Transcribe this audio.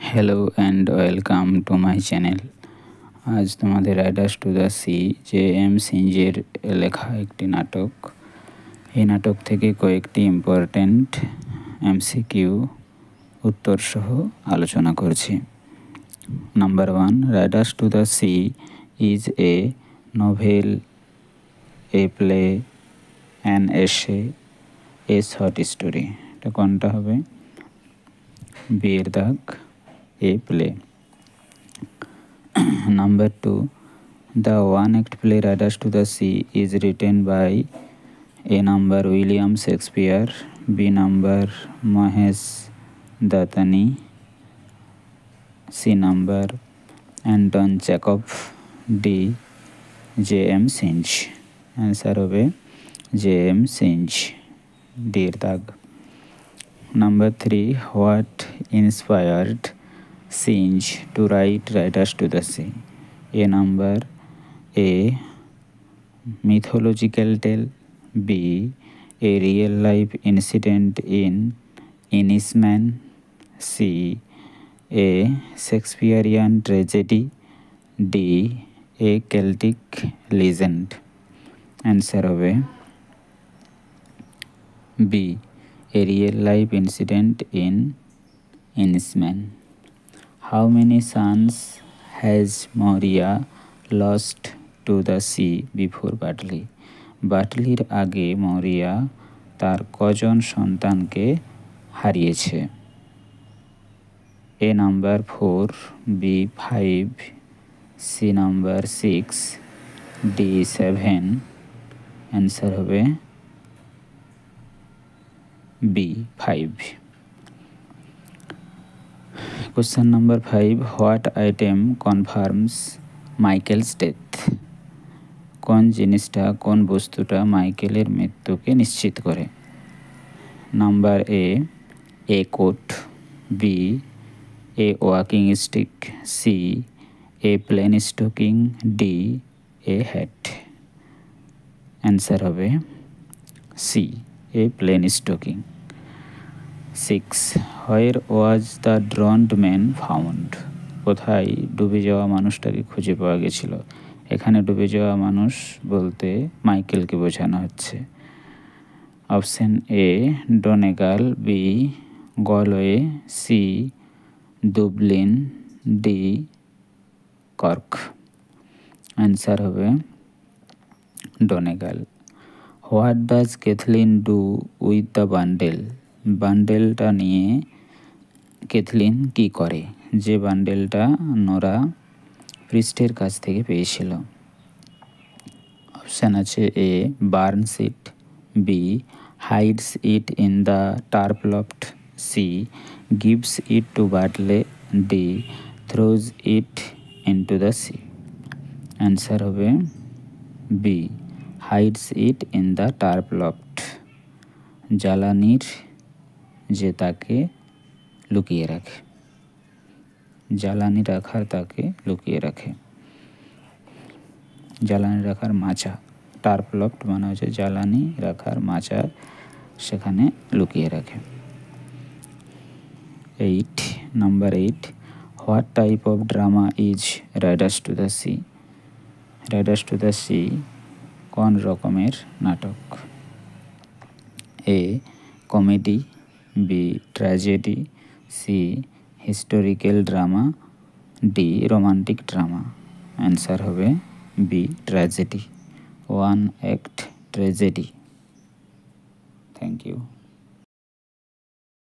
Hello and welcome to my channel. আজ তোমাদের Riders to the Sea J M. সিঞ্জের লেখা একটি নাটক। এই নাটক থেকে কয়েকটি ইম্পর্ট্যান্ট এমসিকিউ উত্তর সহ আলোচনা করছি। Number 1, Riders to the C is a novel, A play, an essay, a short story. এটা কোনটা হবে? বিয়ের দাগ, a play. Number 2, the one-act play Riders to the Sea is written by A number William Shakespeare, B number Mahesh Dattani, C number Anton Chekhov, D J.M. Singe. Answer হবে J.M. Singe, D এর দাগ। Number 3, what inspired Singe to write Riders to the Sea? A number A mythological tale, B a real life incident in Inisman, C a Shakespearean tragedy, D a Celtic legend. Answer হবে B a real life incident in Inisman. How many sons has Moria lost to the sea before Bartley? বাটলির আগে মরিয়া তার কজন সন্তানকে হারিয়েছে? A number 4, B 5, C number 6, D 7। Answer হবে B 5। Question number 5, what item confirms Michael's death? কোন জিনিসটা, কোন বস্তুটা মাইকেলের মৃত্যুকে নিশ্চিত করে? Number A coat, B a walking stick, C a plain stocking, D a hat. Answer হবে C a plain stocking. 6, where was the drowned man found? কোথায় ডুবে যাওয়া মানুষটাকে খুঁজে পাওয়া গেছিল? এখানে ডুবে যাওয়া মানুষ বলতে মাইকেলকে বোঝানো হচ্ছে। Option A Donegal, B Galway, C Dublin, D Cork. Answer হবে Donegal. What does Kathleen do with the bundle? বান্ডেলটা নিয়ে ক্যাথলিন কি করে? যে বান্ডেলটা নোরা প্রিস্টের কাছ থেকে পেয়েছিল। অপশান আছে A burns it, B hides it in the turf loft, C gives it to Bartley, D throws it into the sea. Answer হবে B hides it in the turf loft. জ্বালানির যে তাকে লুকিয়ে রাখে, জ্বালানি রাখার তাকে লুকিয়ে রাখে, জ্বালানি রাখার মাচা। টার্প লফট মানে হচ্ছে জ্বালানি রাখার মাচা, সেখানে লুকিয়ে রাখে। Number 8, what type of drama is Riders to the Sea? Riders to the Sea কোন রকমের নাটক? A comedy, B tragedy, C historical drama, D romantic drama. Answer হবে B tragedy, one act tragedy. Thank you.